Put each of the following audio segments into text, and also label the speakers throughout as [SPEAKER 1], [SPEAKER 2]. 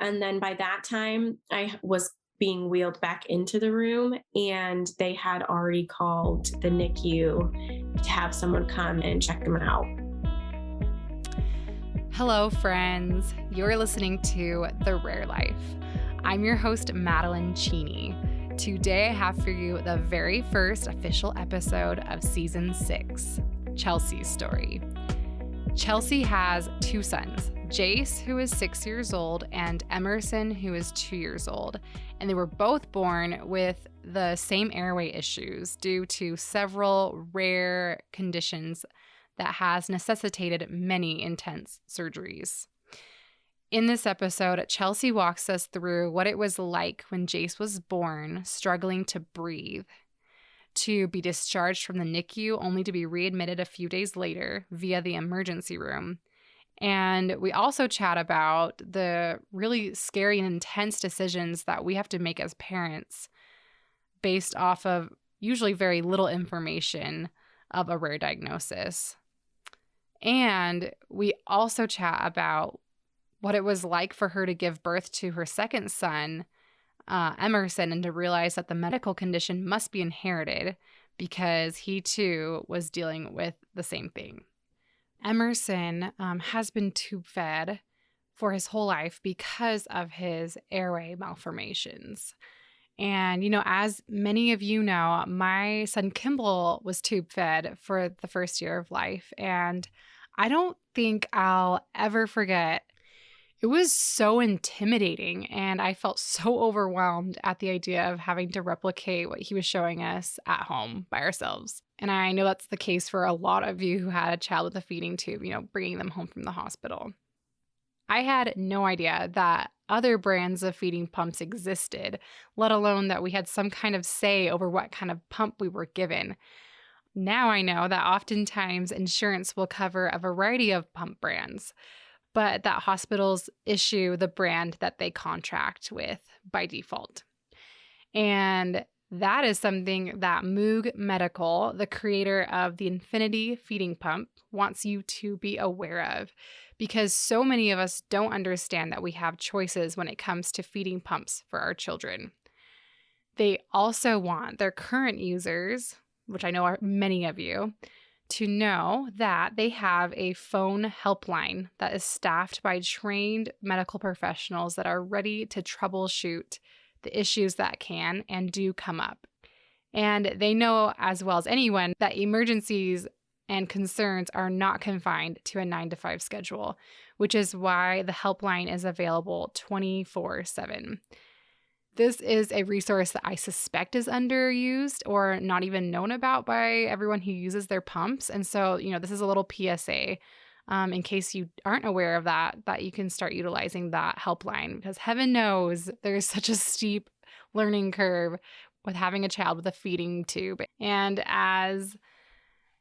[SPEAKER 1] And then by that time, I was being wheeled back into the room, and they had already called the NICU to have someone come and check them out.
[SPEAKER 2] Hello, friends. You're listening to The Rare Life. I'm your host, Madeline Cheney. Today, I have for you the very first official episode of Season 6, Chelsea's story. Chelsea has two sons, Jace, who is 6 years old, and Emmerson, who is 2 years old. And they were both born with the same airway issues due to several rare conditions that has necessitated many intense surgeries. In this episode, Chelsea walks us through what it was like when Jace was born, struggling to breathe, to be discharged from the NICU only to be readmitted a few days later via the emergency room. And we also chat about the really scary and intense decisions that we have to make as parents based off of usually very little information of a rare diagnosis. And we also chat about what it was like for her to give birth to her second son, Emmerson, and to realize that the medical condition must be inherited because he too was dealing with the same thing. Emerson has been tube fed for his whole life because of his airway malformations. And, as many of you know, my son Kimball was tube fed for the first year of life. And I don't think I'll ever forget. It was so intimidating, and I felt so overwhelmed at the idea of having to replicate what he was showing us at home by ourselves. And I know that's the case for a lot of you who had a child with a feeding tube, bringing them home from the hospital. I had no idea that other brands of feeding pumps existed, let alone that we had some kind of say over what kind of pump we were given. Now I know that oftentimes insurance will cover a variety of pump brands, but that hospitals issue the brand that they contract with by default. And that is something that Moog Medical, the creator of the Infinity feeding pump, wants you to be aware of, because so many of us don't understand that we have choices when it comes to feeding pumps for our children. They also want their current users, which I know are many of you, to know that they have a phone helpline that is staffed by trained medical professionals that are ready to troubleshoot the issues that can and do come up. And they know as well as anyone that emergencies and concerns are not confined to a 9-to-5 schedule, which is why the helpline is available 24/7. This is a resource that I suspect is underused or not even known about by everyone who uses their pumps. And so, this is a little PSA in case you aren't aware of that you can start utilizing that helpline, because heaven knows there's such a steep learning curve with having a child with a feeding tube. And as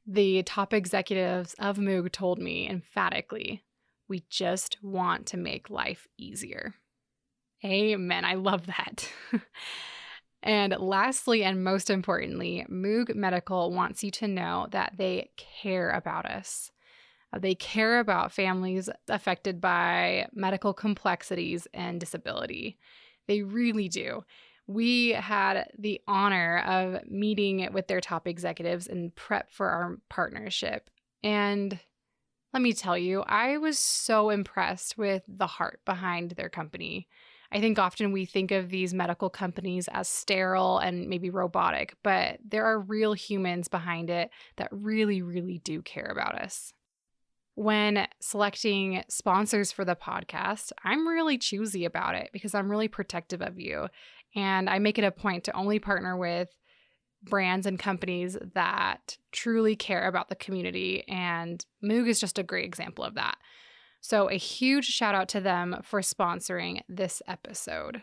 [SPEAKER 2] the top executives of Moog told me emphatically, we just want to make life easier. Amen. I love that. And lastly, and most importantly, Moog Medical wants you to know that they care about us. They care about families affected by medical complexities and disability. They really do. We had the honor of meeting with their top executives in prep for our partnership. And let me tell you, I was so impressed with the heart behind their company. I think often we think of these medical companies as sterile and maybe robotic, but there are real humans behind it that really, really do care about us. When selecting sponsors for the podcast, I'm really choosy about it because I'm really protective of you. And I make it a point to only partner with brands and companies that truly care about the community. And Moog is just a great example of that. So a huge shout out to them for sponsoring this episode.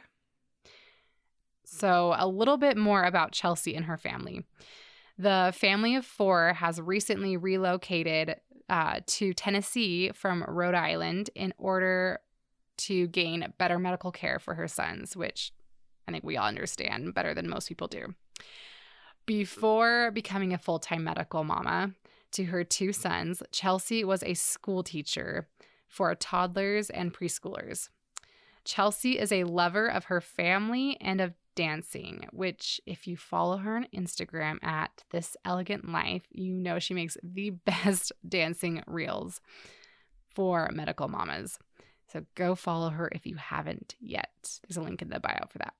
[SPEAKER 2] So a little bit more about Chelsea and her family. The family of 4 has recently relocated to Tennessee from Rhode Island in order to gain better medical care for her sons, which I think we all understand better than most people do. Before becoming a full-time medical mama to her 2 sons, Chelsea was a school teacher for toddlers and preschoolers. Chelsea is a lover of her family and of dancing, which if you follow her on Instagram at This Elegant Life, you know she makes the best dancing reels for medical mamas. So go follow her if you haven't yet. There's a link in the bio for that.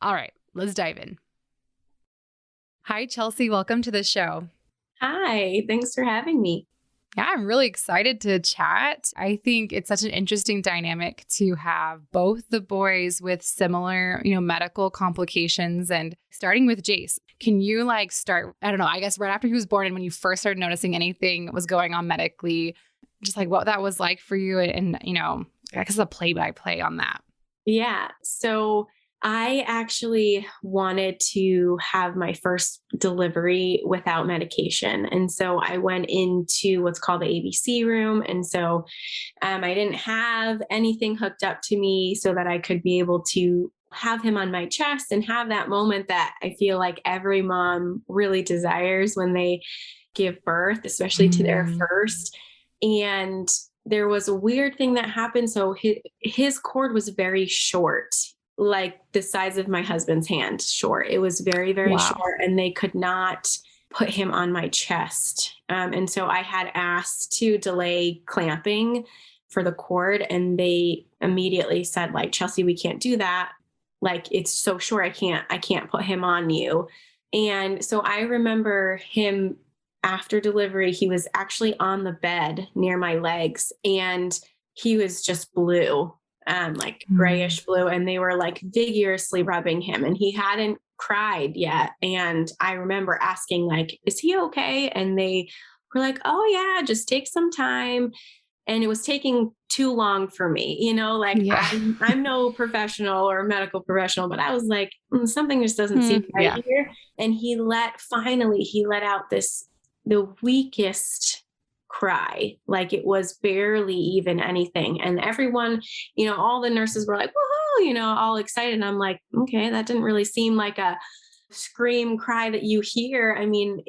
[SPEAKER 2] All right, let's dive in. Hi, Chelsea. Welcome to the show.
[SPEAKER 1] Hi, thanks for having me.
[SPEAKER 2] Yeah, I'm really excited to chat. I think it's such an interesting dynamic to have both the boys with similar, medical complications. And starting with Jace, can you start, I don't know, I guess right after he was born and when you first started noticing anything was going on medically, just what that was like for you and I guess a play-by-play on that.
[SPEAKER 1] Yeah. So I actually wanted to have my first delivery without medication. And so I went into what's called the ABC room. And so I didn't have anything hooked up to me so that I could be able to have him on my chest and have that moment that I feel like every mom really desires when they give birth, especially to their first. And there was a weird thing that happened. So his cord was very short, like the size of my husband's hand short. It was very, very short, and they could not put him on my chest. And so I had asked to delay clamping for the cord, and they immediately said, Chelsea, we can't do that. It's so short. I can't put him on you. And so I remember him after delivery, he was actually on the bed near my legs, and he was just blue. Grayish blue. And they were vigorously rubbing him, and he hadn't cried yet. And I remember asking, is he okay? And they were like, oh yeah, just take some time. And it was taking too long for me, I'm no professional or medical professional, but I was like, something just doesn't seem right here. And he let out the weakest cry. It was barely even anything. And everyone, all the nurses were like, woohoo, all excited. And I'm like, okay, that didn't really seem like a scream cry that you hear. I mean,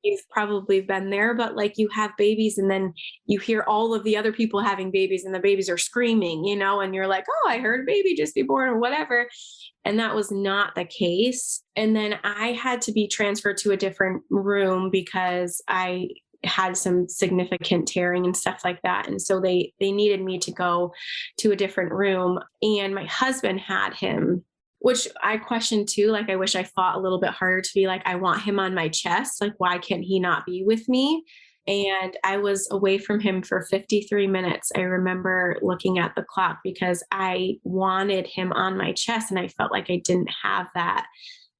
[SPEAKER 1] you've probably been there, but you have babies and then you hear all of the other people having babies and the babies are screaming, and you're like, oh, I heard a baby just be born or whatever. And that was not the case. And then I had to be transferred to a different room because I had some significant tearing and stuff like that. And so they needed me to go to a different room, and my husband had him, which I questioned too. I wish I fought a little bit harder to be I want him on my chest. Why can he not be with me? And I was away from him for 53 minutes. I remember looking at the clock because I wanted him on my chest, and I felt like I didn't have that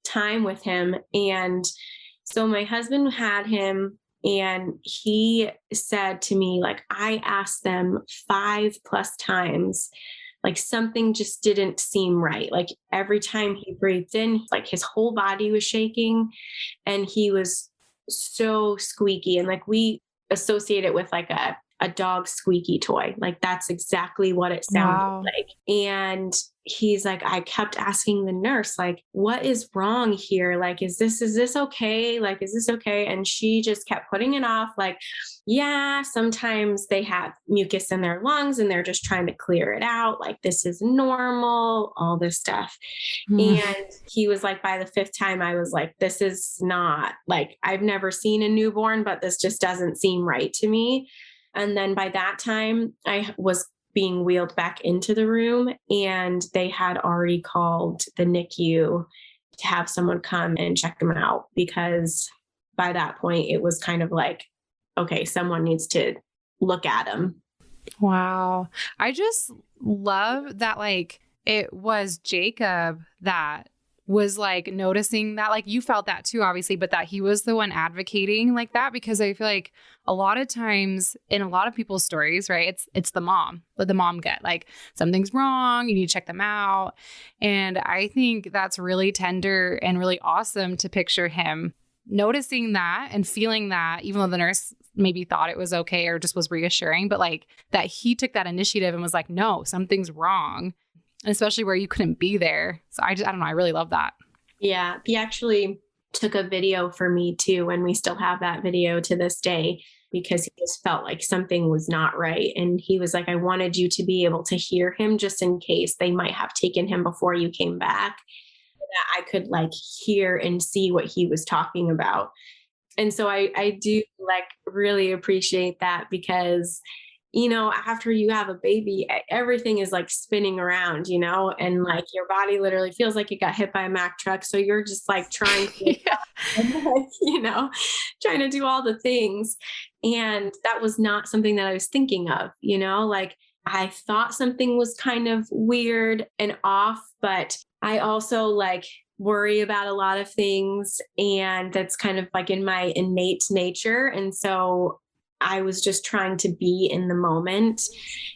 [SPEAKER 1] time with him. And so my husband had him, and he said to me, I asked them 5+ times, something just didn't seem right. Every time he breathed in, his whole body was shaking, and he was so squeaky. And we associate it with a dog squeaky toy. That's exactly what it sounded like. And he's I kept asking the nurse, what is wrong here? Is this okay? Is this okay? And she just kept putting it off. Yeah, sometimes they have mucus in their lungs and they're just trying to clear it out. This is normal, all this stuff. And he was by the 5th time, I was this is not I've never seen a newborn, but this just doesn't seem right to me. And then by that time, I was being wheeled back into the room, and they had already called the NICU to have someone come and check him out, because by that point it was kind of okay, someone needs to look at him.
[SPEAKER 2] Wow. I just love that it was Jacob that was noticing that, you felt that too, obviously, but that he was the one advocating that, because I feel a lot of times in a lot of people's stories, right, it's the mom, let the mom get something's wrong, you need to check them out. And I think that's really tender and really awesome to picture him noticing that and feeling that, even though the nurse maybe thought it was okay or just was reassuring, but that he took that initiative and was no, something's wrong. And especially where you couldn't be there. So I don't know. I really love that.
[SPEAKER 1] Yeah. He actually took a video for me too. And we still have that video to this day. because he just felt like something was not right. And he was like, I wanted you to be able to hear him just in case they might have taken him before you came back, that I could like hear and see what he was talking about. And so I do like really appreciate that because, after you have a baby, everything is like spinning around, and like your body literally feels like you got hit by a Mack truck. So you're just like trying to,
[SPEAKER 2] Yeah.
[SPEAKER 1] like, trying to do all the things. And that was not something that I was thinking of, like I thought something was kind of weird and off, but I also like worry about a lot of things. And that's kind of like in my innate nature. And so I was just trying to be in the moment.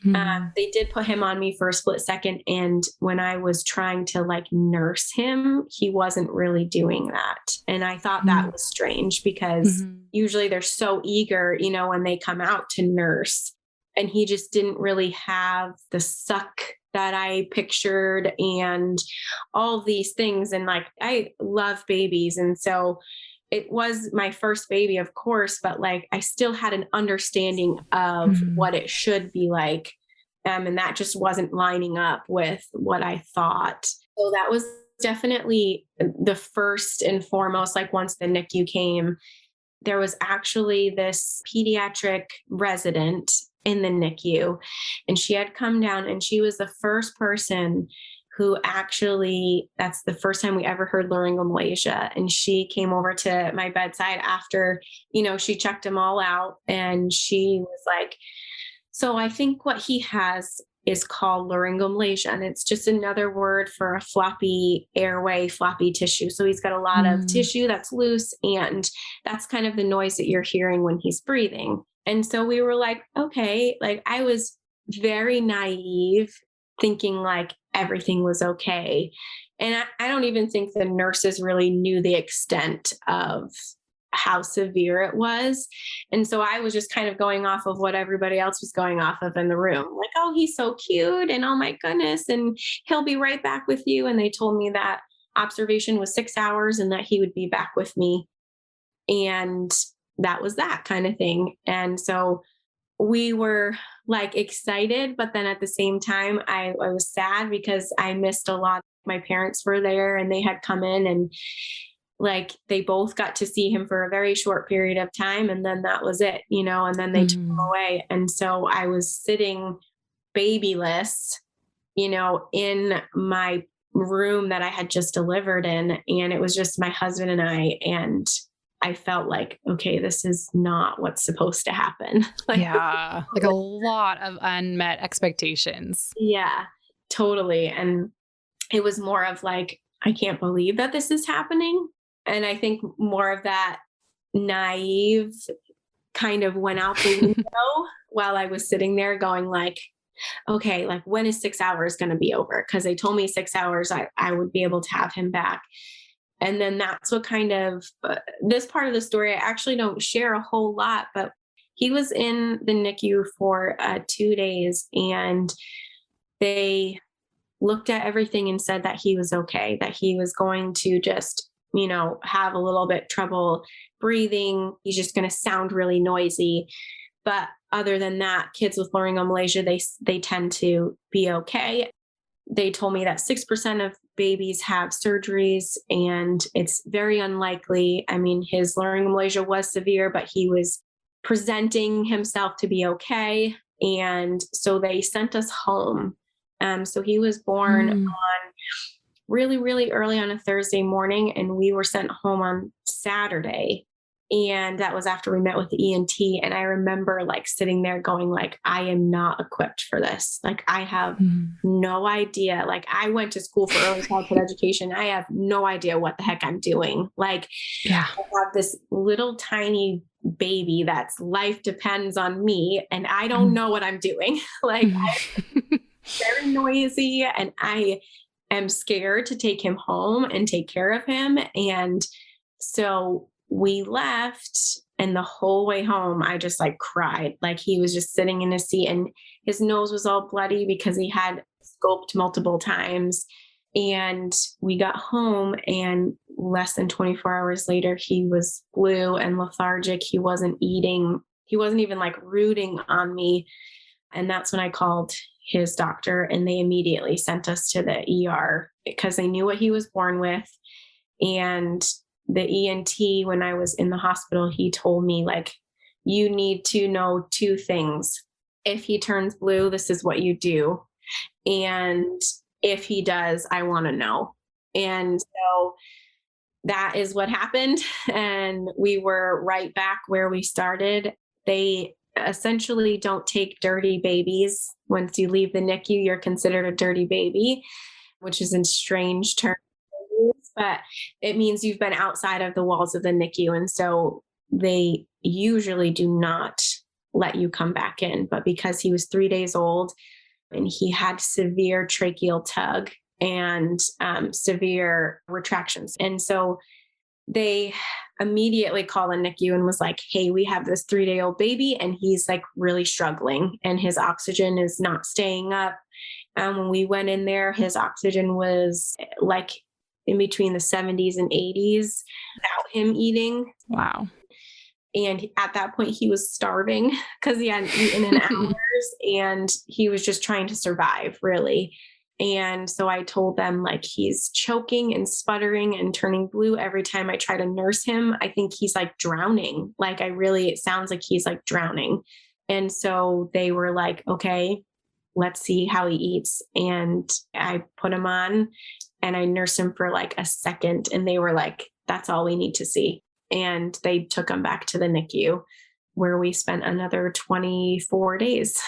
[SPEAKER 1] They did put him on me for a split second. And when I was trying to like nurse him, he wasn't really doing that. And I thought that was strange because usually they're so eager, when they come out to nurse. And he just didn't really have the suck that I pictured and all of these things. And like, I love babies. And so it was my first baby, of course, but like, I still had an understanding of what it should be like. And that just wasn't lining up with what I thought. So that was definitely the first and foremost, like once the NICU came, there was actually this pediatric resident in the NICU, and she had come down, and she was the first person who actually, that's the first time we ever heard laryngomalacia. And she came over to my bedside after, she checked them all out, and she was like, so I think what he has is called laryngomalacia. And it's just another word for a floppy airway, floppy tissue. So he's got a lot of tissue that's loose, and that's kind of the noise that you're hearing when he's breathing. And so we were like, okay, like I was very naive, thinking like everything was okay. And I don't even think the nurses really knew the extent of how severe it was. And so I was just kind of going off of what everybody else was going off of in the room. Like, oh, he's so cute. And oh my goodness. And he'll be right back with you. And they told me that observation was 6 hours and that he would be back with me. And that was that kind of thing. And so we were like excited, but then at the same time, I was sad because I missed a lot. My parents were there and they had come in, and like they both got to see him for a very short period of time. And then that was it, and then they took him away. And so I was sitting babyless, in my room that I had just delivered in. And it was just my husband and I felt like, okay, this is not what's supposed to happen.
[SPEAKER 2] Yeah. Like a lot of unmet expectations.
[SPEAKER 1] Yeah, totally. And it was more of like, I can't believe that this is happening. And I think more of that naive kind of went out the window while I was sitting there going like, okay, like when is 6 hours going to be over? Because they told me 6 hours, I would be able to have him back. And then that's what kind of, this part of the story, I actually don't share a whole lot, but he was in the NICU for 2 days, and they looked at everything and said that he was okay, that he was going to just, have a little bit trouble breathing. He's just going to sound really noisy. But other than that, kids with laryngomalacia, they tend to be okay. They told me that 6% of babies have surgeries, and it's very unlikely. I mean, his laryngomalacia was severe, but he was presenting himself to be okay. And so they sent us home. So he was born on really, really early on a Thursday morning, and we were sent home on Saturday. And that was after we met with the ENT. And I remember like sitting there going like, I am not equipped for this. Like I have no idea. Like I went to school for early childhood education. I have no idea what the heck I'm doing. Like I have this little tiny baby that's life depends on me, and I don't know what I'm doing. Like I'm very noisy, and I am scared to take him home and take care of him. And so we left, and the whole way home, I just like cried. Like he was just sitting in his seat, and his nose was all bloody because he had scoped multiple times. And we got home, and less than 24 hours later, he was blue and lethargic. He wasn't eating. he wasn't even like rooting on me. And that's when I called his doctor and they immediately sent us to the ER because they knew what he was born with. And the ENT, when I was in the hospital, he told me, like, you need to know two things. If he turns blue, this is what you do. And if he does, I want to know. And so that is what happened. And we were right back where we started. They essentially don't take dirty babies. Once you leave the NICU, you're considered a dirty baby, which is a strange term, but it means you've been outside of the walls of the NICU. And so they usually do not let you come back in. But because he was 3 days old and he had severe tracheal tug and severe retractions. And so they immediately called the NICU and was like, hey, we have this 3-day-old baby and he's like really struggling and his oxygen is not staying up. When we went in there, his oxygen was like in between the 70s and 80s without him eating.
[SPEAKER 2] Wow.
[SPEAKER 1] And at that point, he was starving because he hadn't eaten in hours and he was just trying to survive, really. And so I told them, like, he's choking and sputtering and turning blue every time I try to nurse him. I think he's like drowning. Like, it sounds like he's like drowning. And so they were like, okay, let's see how he eats. And I put him on and I nursed him for like a second. And they were like, that's all we need to see. And they took him back to the NICU where we spent another 24 days.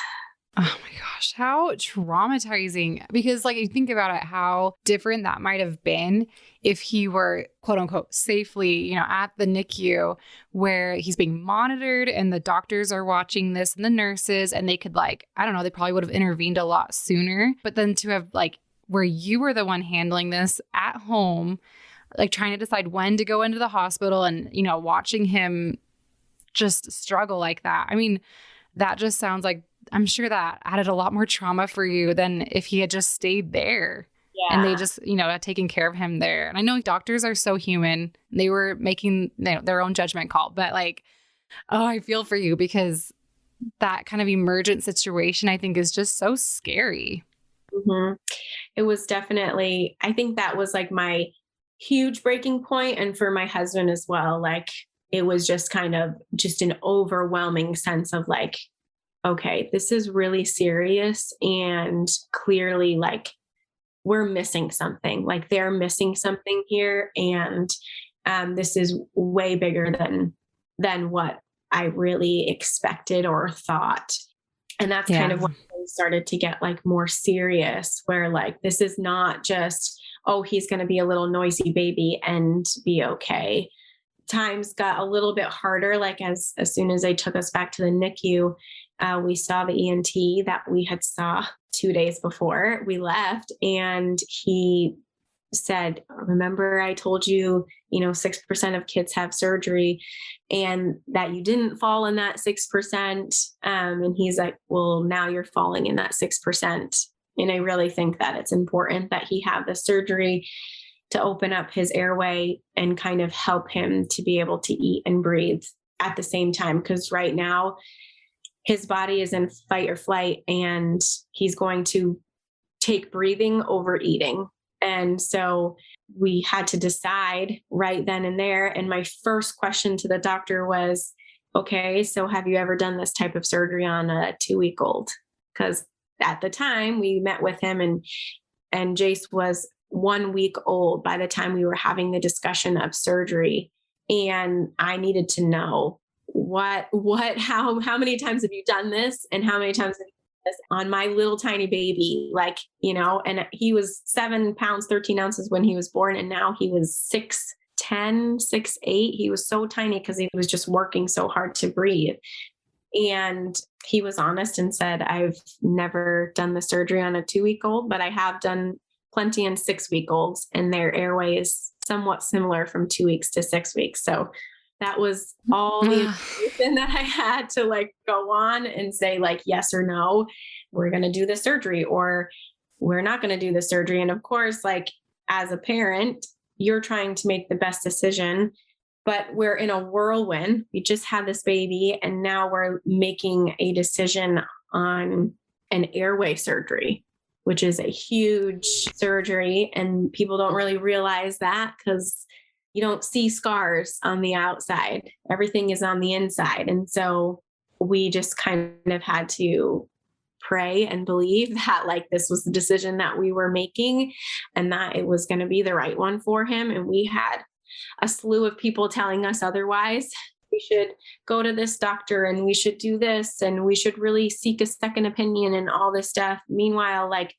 [SPEAKER 2] Oh my gosh, how traumatizing. Because like you think about it, how different that might have been if he were quote unquote safely, at the NICU where he's being monitored and the doctors are watching this and the nurses and they could they probably would have intervened a lot sooner. But then to have where you were the one handling this at home, trying to decide when to go into the hospital and, watching him just struggle like that. I mean, that just sounds like, I'm sure that added a lot more trauma for you than if he had just stayed there. Yeah. And they just, had taken care of him there. And I know doctors are so human. They were making their own judgment call. But I feel for you because that kind of emergent situation, I think, is just so scary.
[SPEAKER 1] Mm-hmm. It was definitely, I think that was my huge breaking point. And for my husband as well, it was just kind of just an overwhelming sense of okay, this is really serious. And clearly we're missing something, they're missing something here. And this is way bigger than what I really expected or thought. And that's kind of when things started to get more serious, where this is not just, oh, he's going to be a little noisy baby and be okay. Times got a little bit harder. As soon as they took us back to the NICU, we saw the ENT that we had saw 2 days before we left. And he said, remember, I told you, 6% of kids have surgery and that you didn't fall in that 6%. And he's like, well, now you're falling in that 6%. And I really think that it's important that he have the surgery to open up his airway and kind of help him to be able to eat and breathe at the same time. Because right now his body is in fight or flight and he's going to take breathing over eating. And so we had to decide right then and there. And my first question to the doctor was, okay, so have you ever done this type of surgery on a 2-week-old? Because at the time we met with him and Jace was 1 week old by the time we were having the discussion of surgery. And I needed to know how many times have you done this? And how many times have you done this on my little tiny baby? And he was 7 pounds, 13 ounces when he was born. And now he was 6'10", 6'8". He was so tiny because he was just working so hard to breathe. And he was honest and said, I've never done the surgery on a 2-week-old, but I have done plenty in 6-week-olds, and their airway is somewhat similar from 2 weeks to 6 weeks. So that was all the information that I had to go on and say yes or no, we're going to do the surgery or we're not going to do the surgery. And of course, as a parent, you're trying to make the best decision but we're in a whirlwind. We just had this baby and now we're making a decision on an airway surgery, which is a huge surgery. And people don't really realize that because you don't see scars on the outside. Everything is on the inside. And so we just kind of had to pray and believe that like this was the decision that we were making and that it was going to be the right one for him. And we had a slew of people telling us otherwise. We should go to this doctor and we should do this and we should really seek a second opinion and all this stuff. Meanwhile, like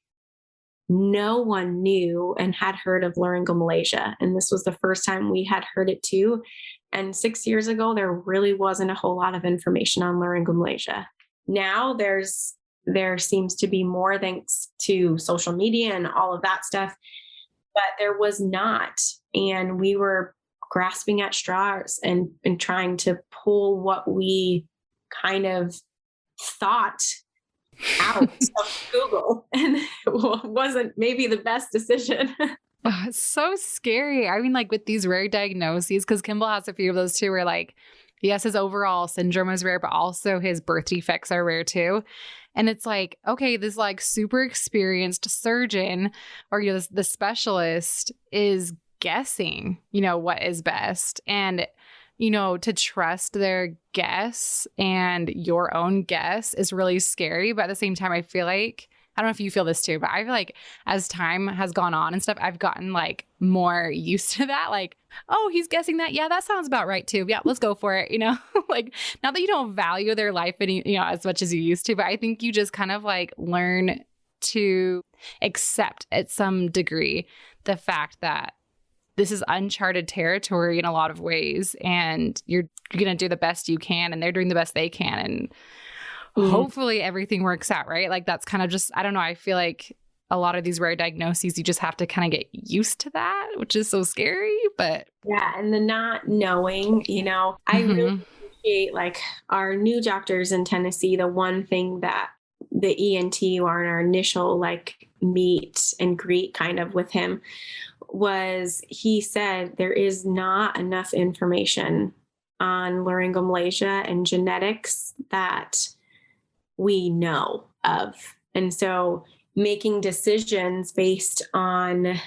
[SPEAKER 1] no one knew and had heard of laryngomalacia. And this was the first time we had heard it too. And 6 years ago, there really wasn't a whole lot of information on laryngomalacia. Now there seems to be more thanks to social media and all of that stuff, but there was not. And we were grasping at straws and trying to pull what we kind of thought out of Google. And it wasn't maybe the best decision.
[SPEAKER 2] Oh, it's so scary. I mean, like with these rare diagnoses, because Kimball has a few of those too, where like, yes, his overall syndrome is rare, but also his birth defects are rare too. And it's like, okay, this like super experienced surgeon or the specialist is guessing, what is best. And, to trust their guess and your own guess is really scary. But at the same time, I feel like, I don't know if you feel this too, but I feel like as time has gone on and stuff, I've gotten like more used to that. Like, oh, he's guessing that. Yeah, that sounds about right too. Yeah, let's go for it. Like not that you don't value their life any, as much as you used to, but I think you just kind of like learn to accept at some degree the fact that this is uncharted territory in a lot of ways, and you're going to do the best you can, and they're doing the best they can. And hopefully everything works out, right? Like that's kind of just, I don't know. I feel like a lot of these rare diagnoses, you just have to kind of get used to that, which is so scary, but.
[SPEAKER 1] Yeah. And the not knowing, I really appreciate like our new doctors in Tennessee. The one thing that the ENT or in our initial like meet and greet kind of with him was he said, there is not enough information on laryngomalacia and genetics that we know of. And so making decisions based on,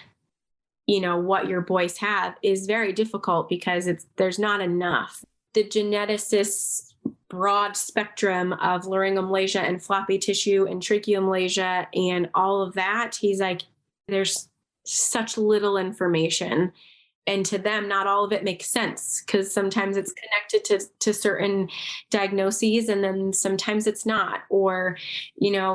[SPEAKER 1] what your boys have is very difficult because there's not enough. The geneticist's broad spectrum of laryngomalacia and floppy tissue and tracheomalacia and all of that, he's like, there's such little information. And to them, not all of it makes sense because sometimes it's connected to certain diagnoses and then sometimes it's not. Or,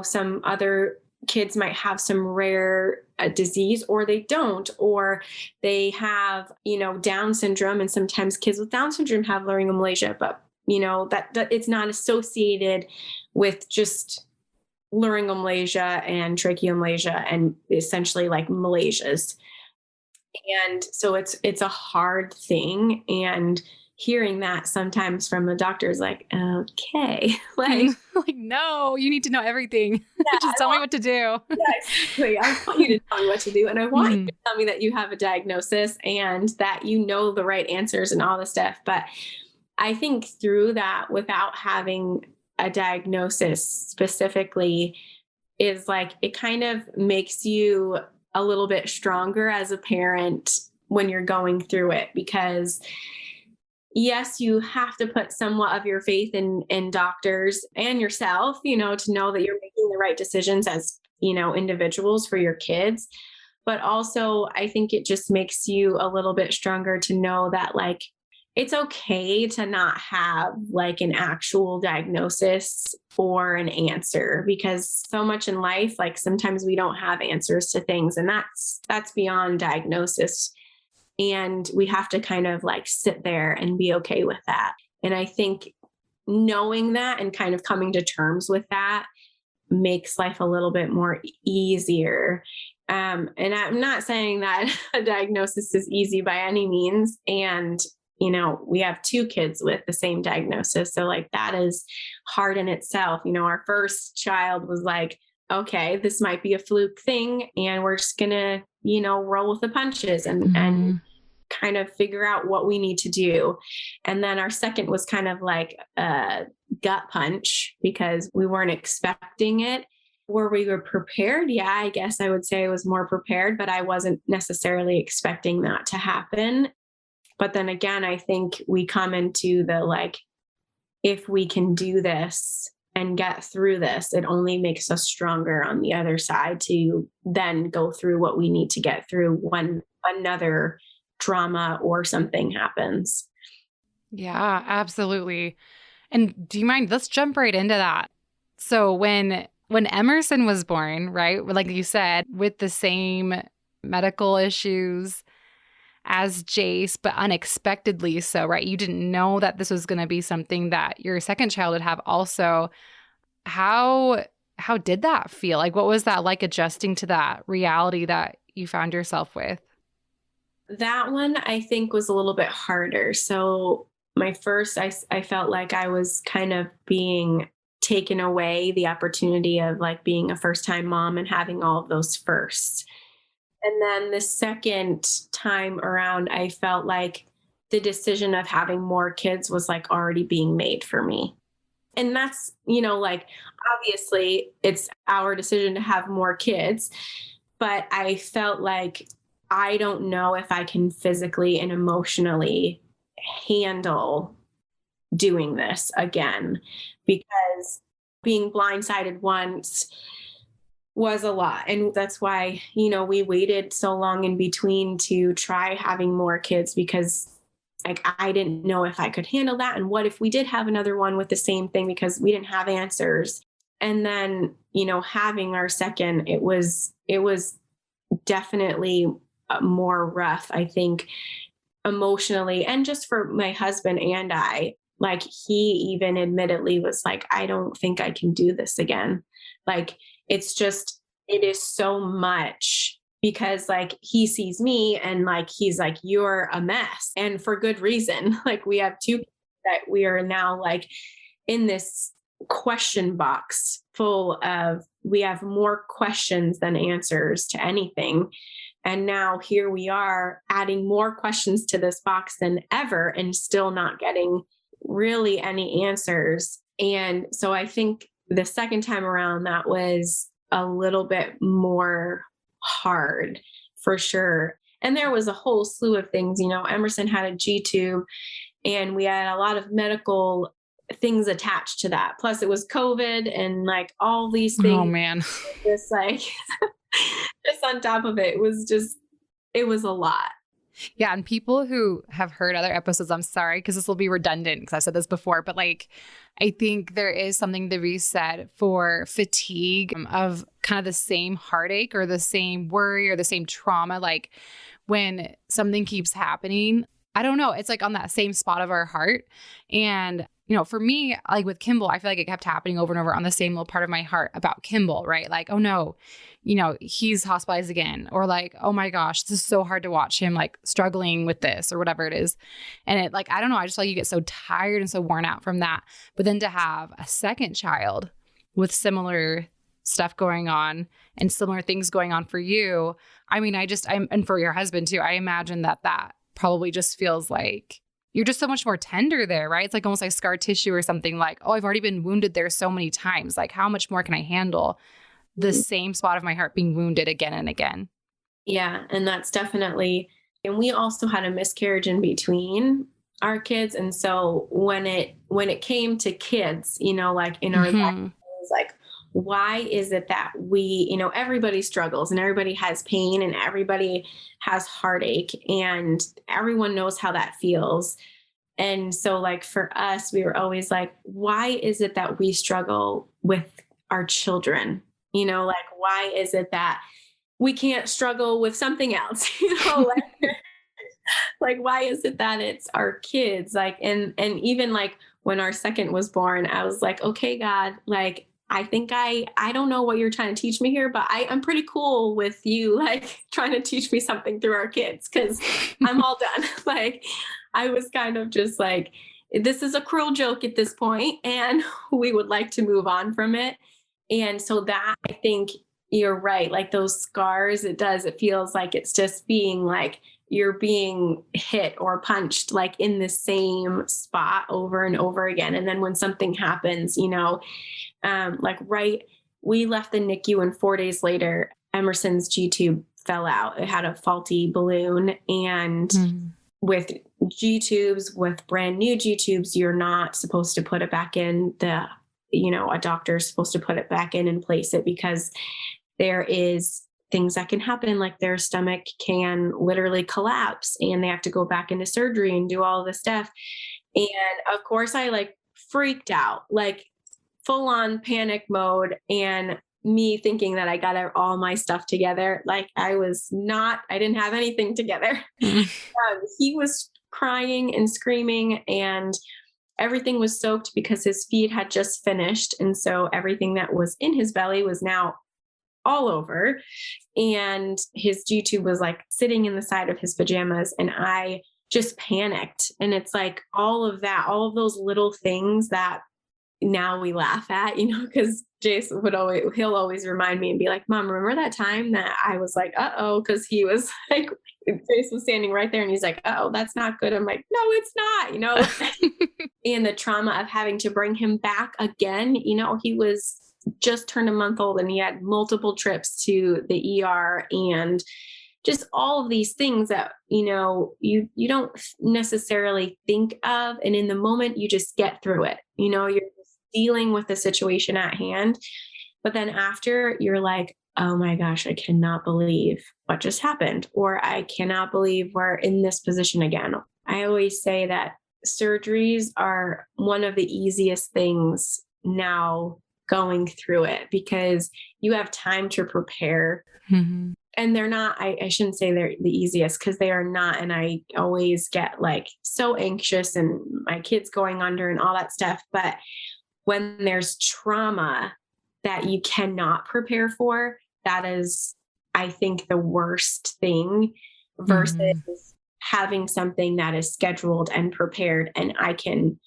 [SPEAKER 1] some other kids might have some rare disease or they don't, or they have, Down syndrome. And sometimes kids with Down syndrome have laryngomalacia, but, that it's not associated with just laryngomalacia and tracheomalacia and essentially like malasias. And so it's a hard thing. And hearing that sometimes from the doctor is like, okay, like,
[SPEAKER 2] like, no, you need to know everything. Yeah, just tell me what to do.
[SPEAKER 1] Yeah, exactly. I want you to tell me what to do. And I want you to tell me that you have a diagnosis and that you know the right answers and all this stuff. But I think through that, without having a diagnosis specifically, is like, it kind of makes you a little bit stronger as a parent when you're going through it, because yes, you have to put somewhat of your faith in doctors and yourself, to know that you're making the right decisions as, individuals for your kids. But also I think it just makes you a little bit stronger to know that like, it's okay to not have like an actual diagnosis or an answer, because so much in life, like sometimes we don't have answers to things, and that's beyond diagnosis. And we have to kind of like sit there and be okay with that. And I think knowing that and kind of coming to terms with that makes life a little bit more easier. And I'm not saying that a diagnosis is easy by any means. And we have 2 kids with the same diagnosis. So like that is hard in itself. Our first child was like, okay, this might be a fluke thing and we're just going to, roll with the punches and kind of figure out what we need to do. And then our second was kind of like a gut punch because we weren't expecting it. Were we were prepared? Yeah, I guess I would say I was more prepared, but I wasn't necessarily expecting that to happen. But then again, I think we come into the like, if we can do this and get through this, it only makes us stronger on the other side to then go through what we need to get through when another trauma or something happens.
[SPEAKER 2] Yeah, absolutely. And do you mind? Let's jump right into that. So when Emmerson was born, right? Like you said, with the same medical issues as Jace, but unexpectedly so, right? You didn't know that this was going to be something that your second child would have also. How did that feel? Like, what was that like adjusting to that reality that you found yourself with?
[SPEAKER 1] That one I think was a little bit harder. So my first, I felt like I was kind of being taken away the opportunity of like being a first time mom and having all of those firsts. And then the second time around, I felt like the decision of having more kids was like already being made for me. And that's, like obviously it's our decision to have more kids, but I felt like I don't know if I can physically and emotionally handle doing this again because being blindsided once was a lot. And that's why, we waited so long in between to try having more kids because like I didn't know if I could handle that. And what if we did have another one with the same thing because we didn't have answers. And then, having our second, it was definitely more rough, I think, emotionally and just for my husband and I. Like he even admittedly was like, I don't think I can do this again. Like it is so much because like he sees me and like he's like, you're a mess. And for good reason. Like we have two that we are now like in this question box full of, we have more questions than answers to anything. And now here we are adding more questions to this box than ever and still not getting really any answers. And so I think the second time around, that was a little bit more hard for sure. And there was a whole slew of things, Emerson had a G tube and we had a lot of medical things attached to that. Plus it was COVID and like all these things.
[SPEAKER 2] Oh man.
[SPEAKER 1] Just like, just on top of it, it was a lot.
[SPEAKER 2] Yeah. And people who have heard other episodes, I'm sorry, because this will be redundant because I've said this before, but like, I think there is something to be said for fatigue of kind of the same heartache or the same worry or the same trauma. Like when something keeps happening, I don't know, it's like on that same spot of our heart. And for me, like with Kimball, I feel like it kept happening over and over on the same little part of my heart about Kimball, right? Like, oh no, he's hospitalized again. Or like, oh my gosh, this is so hard to watch him like struggling with this or whatever it is. And it like, I don't know, I just feel like you get so tired and so worn out from that. But then to have a second child with similar stuff going on and similar things going on for you, I mean, and for your husband too, I imagine that probably just feels like you're just so much more tender there, right? It's like almost like scar tissue or something like, oh, I've already been wounded there so many times. Like how much more can I handle the same spot of my heart being wounded again and again?
[SPEAKER 1] Yeah. And that's definitely, and we also had a miscarriage in between our kids. And so when it came to kids, like in our life, it was like, why is it that we, everybody struggles and everybody has pain and everybody has heartache and everyone knows how that feels. And so like for us, we were always like, why is it that we struggle with our children? Like, why is it that we can't struggle with something else? Like, why is it that it's our kids? Like, and even like when our second was born, I was like, okay, God, like, I think I don't know what you're trying to teach me here, but I'm pretty cool with you, like trying to teach me something through our kids. Cause I'm all done. Like I was kind of just like, this is a cruel joke at this point and we would like to move on from it. And so that, I think you're right. Like those scars, it feels like it's just being like, you're being hit or punched like in the same spot over and over again. And then when something happens, we left the NICU and 4 days later, Emerson's G tube fell out. It had a faulty balloon, and with G tubes, with brand new G tubes, you're not supposed to put it back in. A doctor's supposed to put it back in and place it, because there is things that can happen, like their stomach can literally collapse and they have to go back into surgery and do all this stuff. And of course I like freaked out, like full on panic mode, and me thinking that I got all my stuff together. Like I didn't have anything together. He was crying and screaming, and everything was soaked because his feed had just finished. And so everything that was in his belly was now all over. And his G tube was like sitting in the side of his pajamas. And I just panicked. And it's like all of those little things that now we laugh at, because Jace he'll always remind me and be like, Mom, remember that time that I was like, uh-oh, because he was like, Jace was standing right there and he's like, oh, that's not good. I'm like, no, it's not, and the trauma of having to bring him back again, he was just turned a month old and he had multiple trips to the ER, and just all of these things that, you don't necessarily think of. And in the moment you just get through it, you're just dealing with the situation at hand. But then after, you're like, oh my gosh, I cannot believe what just happened. Or I cannot believe we're in this position again. I always say that surgeries are one of the easiest things now going through it, because you have time to prepare.
[SPEAKER 2] Mm-hmm.
[SPEAKER 1] And they're not, I shouldn't say they're the easiest, because they are not. And I always get like so anxious and my kids going under and all that stuff. But when there's trauma that you cannot prepare for, that is, I think, the worst thing, versus having something that is scheduled and prepared, and I can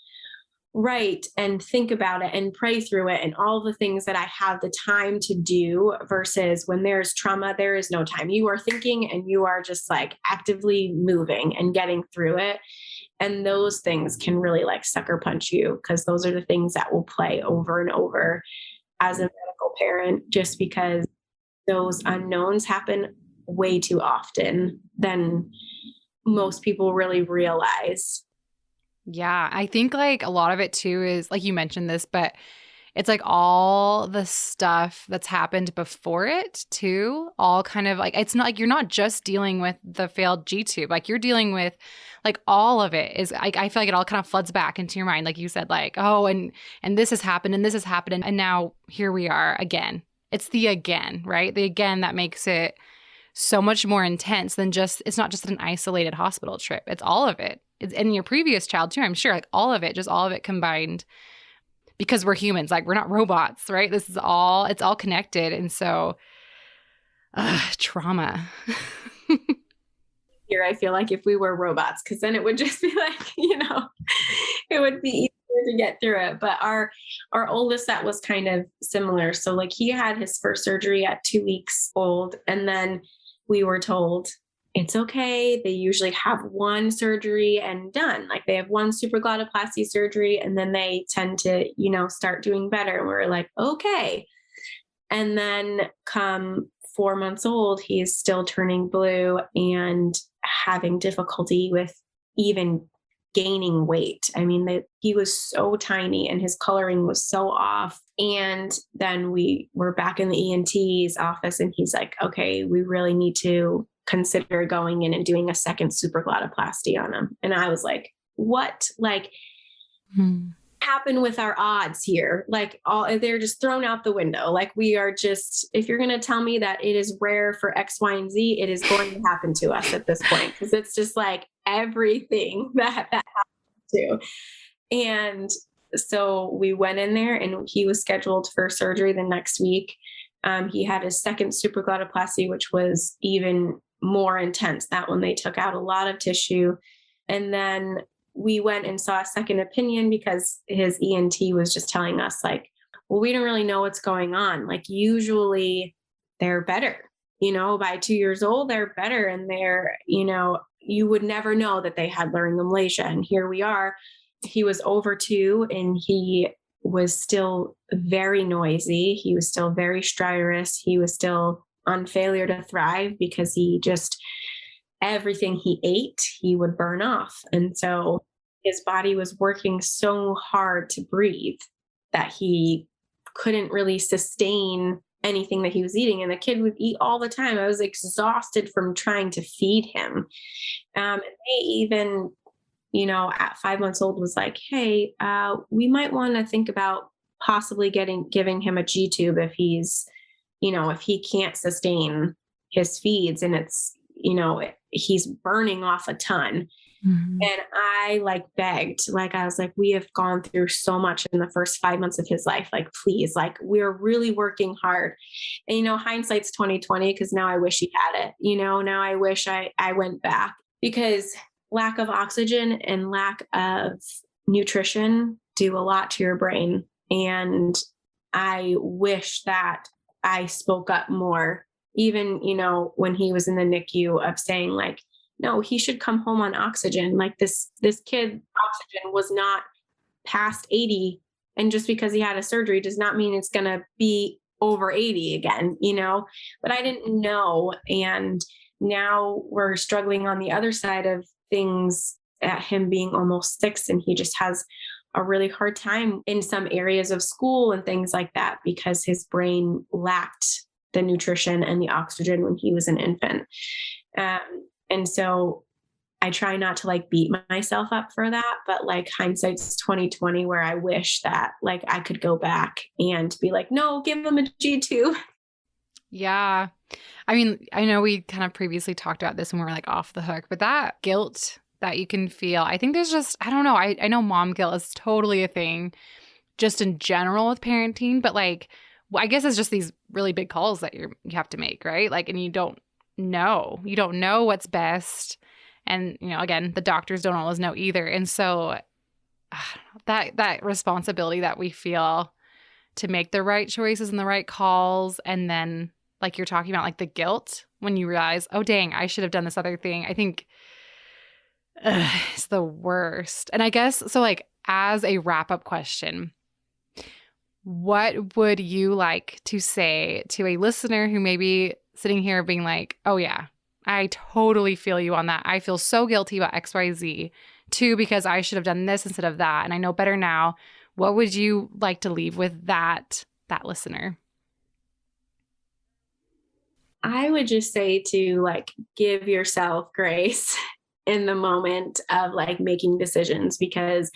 [SPEAKER 1] write and think about it and pray through it and all the things that I have the time to do, versus when there's trauma, there is no time. You are thinking and you are just like actively moving and getting through it. And those things can really like sucker punch you, because those are the things that will play over and over as a medical parent, just because those unknowns happen way too often than most people really realize.
[SPEAKER 2] Yeah, I think like a lot of it too is like you mentioned this, but it's like all the stuff that's happened before it too, all kind of like, it's not like you're not just dealing with the failed G tube, like you're dealing with like all of it is like, I feel like it all kind of floods back into your mind. Like you said, like, oh, and this has happened and this has happened. And now here we are again. It's the again, right? The again that makes it so much more intense than just, it's not just an isolated hospital trip. It's all of it. It's in your previous child too, I'm sure, like all of it combined, because we're humans, like we're not robots, right? This is all, it's all connected. And so trauma.
[SPEAKER 1] Here, I feel like if we were robots, because then it would just be like, it would be easier to get through it. But our oldest, that was kind of similar. So like he had his first surgery at 2 weeks old, and then we were told, it's okay. They usually have one surgery and done. Like they have one supraglotoplasty surgery and then they tend to, start doing better. And we're like, okay. And then come 4 months old, he's still turning blue and having difficulty with even gaining weight. I mean, he was so tiny and his coloring was so off. And then we were back in the ENT's office and he's like, okay, we really need to consider going in and doing a second supraglotoplasty on him. And I was like, what? Like, happened with our odds here? Like they're just thrown out the window. Like we are just, if you're going to tell me that it is rare for X, Y, and Z, it is going to happen to us at this point. Cause it's just like everything that happens to. And so we went in there and he was scheduled for surgery the next week. He had his second supraglotoplasty, which was even more intense. That one, they took out a lot of tissue. And then we went and saw a second opinion because his ENT was just telling us like, well, we don't really know what's going on. Like usually they're better, by 2 years old, they're better. And they're, you would never know that they had laryngomalacia. And here we are. He was over 2 and he was still very noisy. He was still very stridorous. He was still on failure to thrive because he just, everything he ate, he would burn off. And so his body was working so hard to breathe that he couldn't really sustain anything that he was eating. And the kid would eat all the time. I was exhausted from trying to feed him. And they even, at 5 months old was like, hey, we might want to think about possibly giving him a G tube if he's, if he can't sustain his feeds and it's, he's burning off a ton. Mm-hmm. And I begged, I was like, we have gone through so much in the first 5 months of his life. Please, we're really working hard. And, hindsight's 2020, because now I wish he had it, now I wish I went back, because lack of oxygen and lack of nutrition do a lot to your brain. And I wish that I spoke up more, even, when he was in the NICU, of saying no, he should come home on oxygen. This kid, oxygen was not past 80. And just because he had a surgery does not mean it's going to be over 80 again, but I didn't know. And now we're struggling on the other side of things at him being almost 6. And he just has a really hard time in some areas of school and things like that, because his brain lacked the nutrition and the oxygen when he was an infant. And so I try not to beat myself up for that, but hindsight's 2020, where I wish that I could go back and be no, give him a G2.
[SPEAKER 2] Yeah. I mean, I know we kind of previously talked about this when we were off the hook, but that guilt that you can feel, I think there's just, I don't know. I know mom guilt is totally a thing just in general with parenting, but I guess it's just these really big calls that you have to make, right? And you don't know what's best. And, again, the doctors don't always know either. And so that responsibility that we feel to make the right choices and the right calls. And then you're talking about the guilt when you realize, oh, dang, I should have done this other thing. I think it's the worst. And I guess, so as a wrap up question, what would you like to say to a listener who may be sitting here being oh yeah, I totally feel you on that. I feel so guilty about XYZ too, because I should have done this instead of that. And I know better now. What would you like to leave with that listener?
[SPEAKER 1] I would just say to give yourself grace in the moment of making decisions, because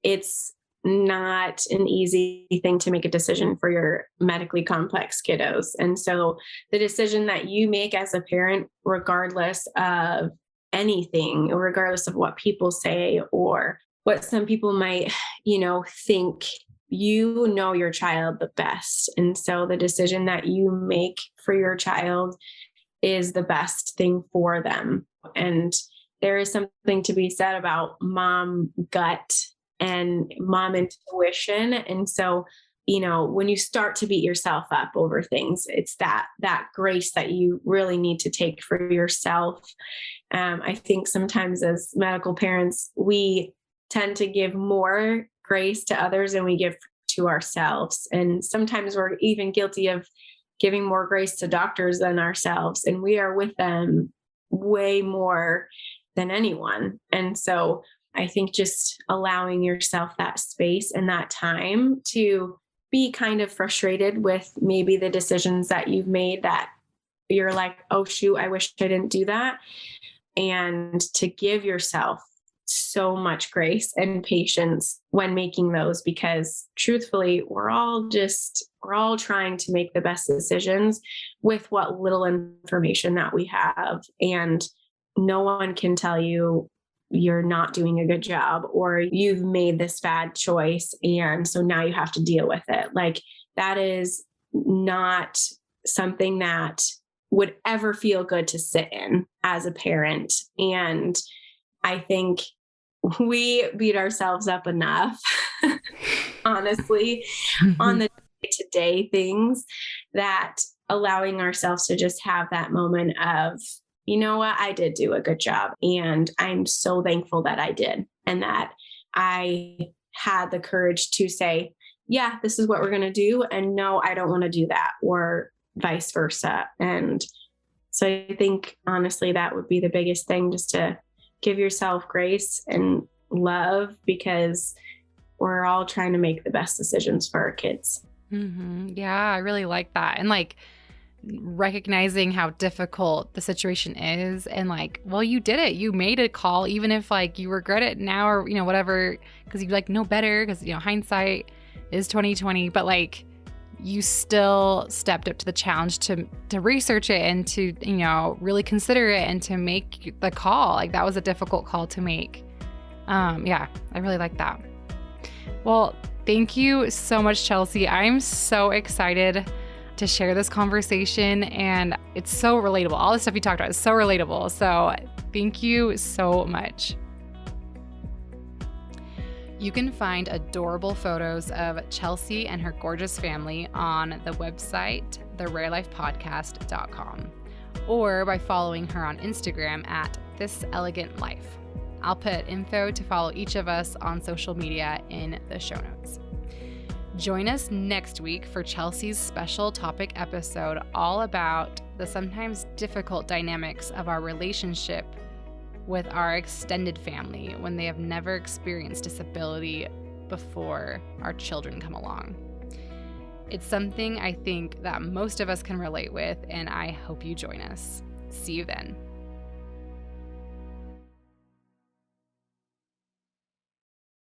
[SPEAKER 1] it's not an easy thing to make a decision for your medically complex kiddos. And so the decision that you make as a parent, regardless of anything, regardless of what people say or what some people might, think, your child the best. And so the decision that you make for your child is the best thing for them. And there is something to be said about mom gut and mom intuition. And so, when you start to beat yourself up over things, it's that grace that you really need to take for yourself. I think sometimes as medical parents, we tend to give more grace to others than we give to ourselves. And sometimes we're even guilty of giving more grace to doctors than ourselves. And we are with them way more than anyone. And so I think just allowing yourself that space and that time to be kind of frustrated with maybe the decisions that you've made that you're oh, shoot, I wish I didn't do that. And to give yourself so much grace and patience when making those, because truthfully, we're all trying to make the best decisions with what little information that we have. And no one can tell you you're not doing a good job or you've made this bad choice. And so now you have to deal with it. That is not something that would ever feel good to sit in as a parent. And I think we beat ourselves up enough, honestly, on the day-to-day things, that allowing ourselves to just have that moment of you know what? I did do a good job. And I'm so thankful that I did and that I had the courage to say, yeah, this is what we're going to do. And no, I don't want to do that, or vice versa. And so I think honestly, that would be the biggest thing, just to give yourself grace and love, because we're all trying to make the best decisions for our kids.
[SPEAKER 2] Mm-hmm. Yeah, I really like that. And like recognizing how difficult the situation is, and like, well, you did it. You made a call, even if like you regret it now, or, you know, whatever, because you like know better, because, you know, hindsight is 2020, but like you still stepped up to the challenge to research it and to, you know, really consider it and to make the call. Like that was a difficult call to make. Yeah, I really like that. Well, thank you so much, Chelsea. I'm so excited to share this conversation, and it's so relatable. All the stuff you talked about is so relatable. So thank you so much. You can find adorable photos of Chelsea and her gorgeous family on the website, therarelifepodcast.com, or by following her on Instagram at thiselegantlife. I'll put info to follow each of us on social media in the show notes. Join us next week for Chelsea's special topic episode all about the sometimes difficult dynamics of our relationship with our extended family when they have never experienced disability before our children come along. It's something I think that most of us can relate with, and I hope you join us. See you then.